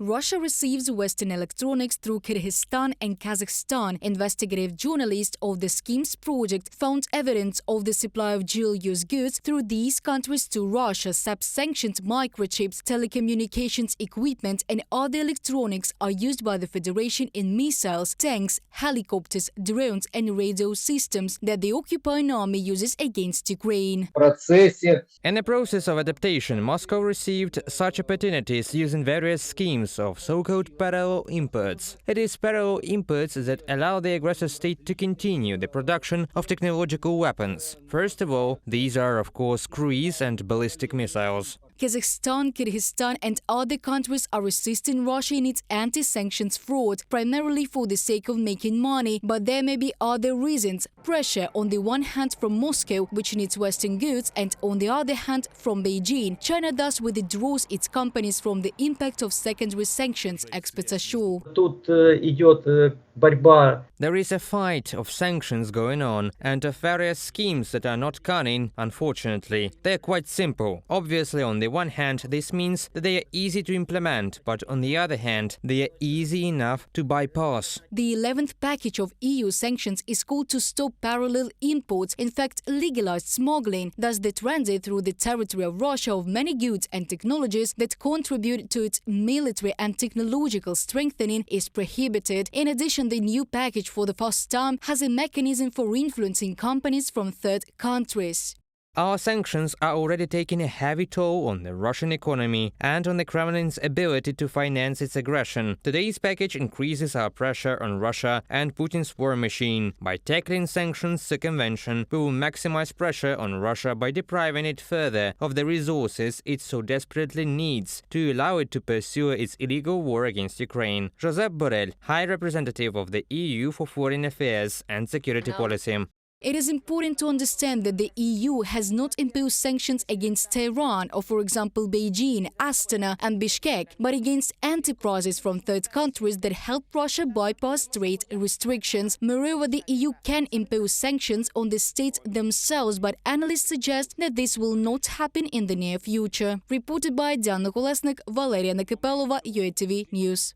Russia receives Western electronics through Kyrgyzstan and Kazakhstan. Investigative journalists of the Schemes project found evidence of the supply of dual-use goods through these countries to Russia. Sanctioned microchips, telecommunications equipment and other electronics are used by the Federation in missiles, tanks, helicopters, drones and radio systems that the occupying army uses against Ukraine. In the process of adaptation, Moscow received such opportunities using various schemes of so-called parallel imports. It is parallel imports that allow the aggressor state to continue the production of technological weapons. First of all, these are, of course, cruise and ballistic missiles. Kazakhstan, Kyrgyzstan and other countries are assisting Russia in its anti-sanctions fraud, primarily for the sake of making money, but there may be other reasons. Pressure on the one hand from Moscow, which needs Western goods, and on the other hand from Beijing. China thus withdraws its companies from the impact of secondary sanctions, experts assure. There is a fight of sanctions going on and of various schemes that are not cunning, unfortunately. They are quite simple. Obviously, on the one hand, this means that they are easy to implement, but on the other hand, they are easy enough to bypass. The 11th package of EU sanctions is called to stop parallel imports, in fact legalized smuggling, thus the transit through the territory of Russia of many goods and technologies that contribute to its military and technological strengthening is prohibited. In addition, the new package for the first time has a mechanism for influencing companies from third countries. Our sanctions are already taking a heavy toll on the Russian economy and on the Kremlin's ability to finance its aggression. Today's package increases our pressure on Russia and Putin's war machine. By tackling sanctions circumvention, we will maximize pressure on Russia by depriving it further of the resources it so desperately needs to allow it to pursue its illegal war against Ukraine. Josep Borrell, High Representative of the EU for Foreign Affairs and Security Policy. It is important to understand that the EU has not imposed sanctions against Tehran or, for example, Beijing, Astana and Bishkek, but against enterprises from third countries that help Russia bypass trade restrictions. Moreover, the EU can impose sanctions on the states themselves, but analysts suggest that this will not happen in the near future. Reported by Diana Kolesnik, Valeria Nekipelova, UATV News.